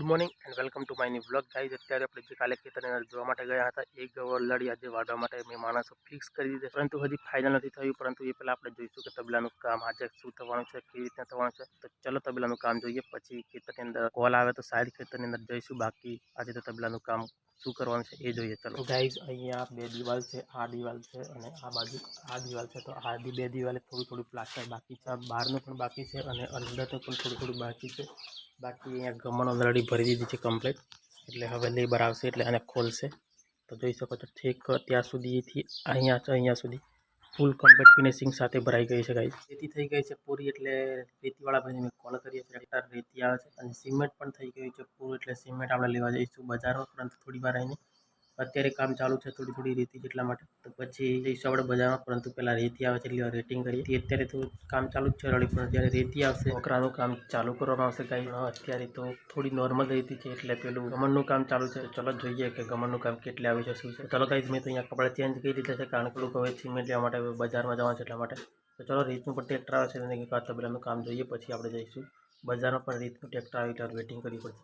Morning and welcome to my new vlog guys. અત્યારે આપણે જે કાલે ખેતરની અંદર જોવા માટે ગયા હતા એ ગવરલડી આજે વાઢવા માટે મેં માણસો ફિક્સ કરી દીધા, પરંતુ હજી ફાઇનલ નથી થયું। પરંતુ એ પહેલાં આપણે જોઈશું કે તબલાનું કામ આજે શું થવાનું છે, કેવી રીતના થવાનું છે। તો ચલો તબલાનું કામ જોઈએ, પછી ખેતરની અંદર કોલ આવે તો સાઈડ ખેતરની અંદર જઈશું। બાકી આજે તો તબલાનું કામ શું કરવાનું છે એ જોઈએ। ચલો ગાઈઝ, અહીંયા બે દિવાલ છે, આ દિવાલ છે અને આ બાજુ આ દિવાલ છે। તો આ બે દિવાલે થોડું પ્લાસ્ટર બાકી છે, બહારનું પણ બાકી છે અને અંદરનું પણ થોડું બાકી છે। બાકી અહીંયા ગમણ ઓલરેડી ભરી દીધી છે કમ્પ્લીટ, એટલે હવે લેબર આવશે એટલે આને ખોલશે। તો જોઈ શકો છો ઠીક ત્યાં સુધીથી અહીંયા સુધી ફૂલ કમ્પ્લીટ ફિનિશિંગ સાથે ભરાઈ ગઈ છે ગાઈઝ। રેતી થઈ ગઈ છે પૂરી, એટલે રેતીવાળા ભાઈને મેં કોલ કરીએ છીએ, રેતી આવે છે અને સિમેન્ટ પણ થઈ ગયું છે પૂરું, એટલે સિમેન્ટ આપણે લેવા જઈશું બજારમાં। પરંતુ થોડી વાર આવીને અત્યારે કામ ચાલુ છે થોડી રેતી જેટલા માટે, તો પછી જઈશું આપણે બજારમાં। પરંતુ પહેલાં રેતી આવે છે એટલે રેટિંગ કરીએ। અત્યારે તો કામ ચાલુ જ છે ઓલરેડી, પણ જ્યારે રેતી આવશે કોકરાનું કામ ચાલુ કરવામાં આવશે ગાઈઝ। અત્યારે તો થોડી નોર્મલ રેતી છે એટલે પેલું ગમણનું કામ ચાલુ છે। ચલો જોઈએ કે ગમણનું કામ કેટલે આવ્યું છે શું છે। ચલો ગાઈઝ, મેં તો અહીંયા કપડાં ચેન્જ કરી દીધા છે, કારણ કે લોકો હવે સિમેન્ટ લેવા માટે બજારમાં જવાનું છે એટલા માટે। તો ચલો રીતનું પણ ટ્રેક્ટર આવે છે અને તબલાનું કામ જોઈએ, પછી આપણે જઈશું બજારમાં। પણ રીતનું ટ્રેક્ટર આવે ત્યારે વેટિંગ કરવી પડશે।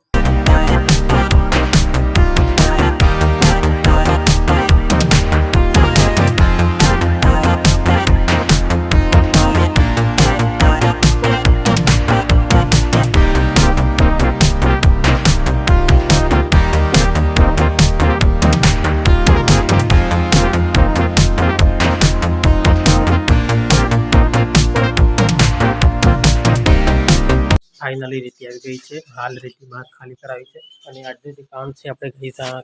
ફાઇનલી રેતી આવી ગઈ છે, હાલ રેતી બહાર ખાલી કરાવી છે અને આજનું જે કામ છે આપણે કહીશું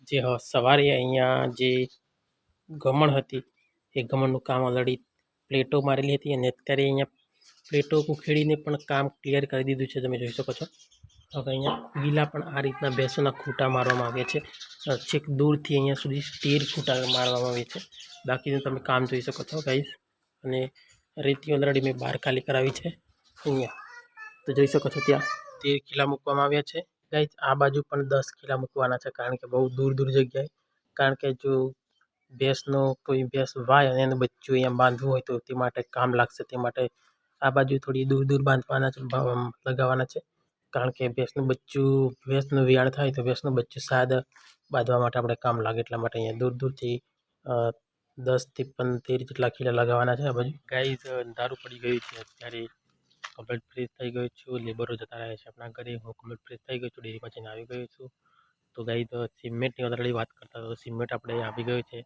જે સવારે અહીંયા જે ગમણ હતી એ ગમણનું કામ ઓલરેડી પ્લેટો મારેલી હતી અને અત્યારે અહીંયા પ્લેટો ઉખેડીને પણ કામ ક્લિયર કરી દીધું છે, તમે જોઈ શકો છો। હવે અહીંયા ગીલા પણ આ રીતના ભેંસોના ખૂંટા મારવામાં આવ્યા છે, છેક દૂરથી અહીંયા સુધી 13 ખૂંટા મારવામાં આવે છે। બાકીનું તમે કામ જોઈ શકો છો ગાઈઝ, અને રેતી ઓલરેડી મેં બહાર ખાલી કરાવી છે અહીંયા। તો જોઈ શકો છો ત્યાં 13 ખીલા મૂકવામાં આવ્યા છે ગાઈઝ। આ બાજુ પણ 10 ખીલા મૂકવાના છે, કારણ કે બહુ દૂર જગ્યાએ, કારણ કે જો કોઈ ભેંસ વાય અને એનું બચ્ચું અહીંયા બાંધવું હોય તો તે માટે કામ લાગશે, તે માટે આ બાજુ થોડી દૂર બાંધવાના છે, લગાવવાના છે। કારણ કે ભેંસનું વિયાણ થાય તો ભેંસનું બચ્ચું શાયદ બાંધવા માટે આપણે કામ લાગે, એટલા માટે અહીંયા દૂરથી 10 થી 13 જેટલા ખીલા લગાવવાના છે આ બાજુ ગાઈઝ। અંધારું પડી ગયું છે અત્યારે, કમ્પ્લીટ ફ્રેશ થઈ ગયો છું, લેબરો જતા રહે છે આપણા ઘરે, હું કમ્પ્લીટ ફ્રેશ થઈ ગયો છું, ડેરીમાં જઈને આવી ગયો છું। તો ગાઈઝ સિમેન્ટની ઓલરેડી વાત કરતા તો સિમેન્ટ આપણે આવી ગયું છે।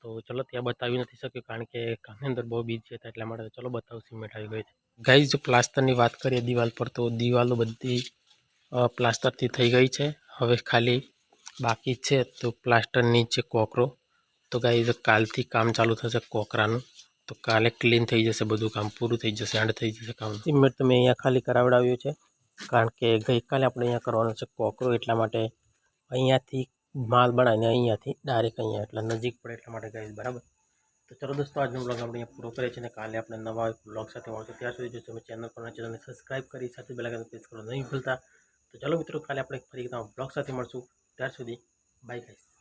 તો ચલો ત્યાં બતાવી નથી શક્યું, કારણ કે કામની અંદર બહુ બીજી હતા એટલા માટે। ચલો બતાવું સિમેન્ટ આવી ગયું છે ગાઈઝ। જો પ્લાસ્ટરની વાત કરીએ દિવાલ પર, તો દિવાલો બધી પ્લાસ્ટરથી થઈ ગઈ છે, હવે ખાલી બાકી છે તો પ્લાસ્ટર નીચે કોકરો। તો ગાઈઝ કાલથી કામ ચાલુ થશે કોકરાનું, તો કાલે ક્લીન થઈ જશે બધું, કામ પૂરું થઈ જશે, એન્ડ થઈ જશે કામ। સિમેન્ટ તો મેં અહીંયા ખાલી કરાવડાવ્યું છે, કારણ કે ગઈકાલે આપણે અહીંયા કરવાનો છે કોકરો, એટલા માટે અહીંયાથી માલ બનાવીને અહીંયાથી ડાયરેક્ટ અહીંયા એટલે નજીક પડે એટલા માટે ગાઈઝ, બરાબર। તો ચલો દોસ્તો, આજનો બ્લોગ આપણે અહીંયા પૂરો કરીએ છીએ અને કાલે આપણે નવા બ્લોગ સાથે મળશું। ત્યાં સુધી જો તમે ચેનલ પર ચેનલને સબસ્ક્રાઈબ કરી સાથે બેલ આઇકન પ્રેસ કરવાનું નહીં ભૂલતા। તો ચલો મિત્રો, કાલે આપણે ફરી નવા બ્લોગ સાથે મળશું, ત્યાર સુધી બાય ગાઈઝ।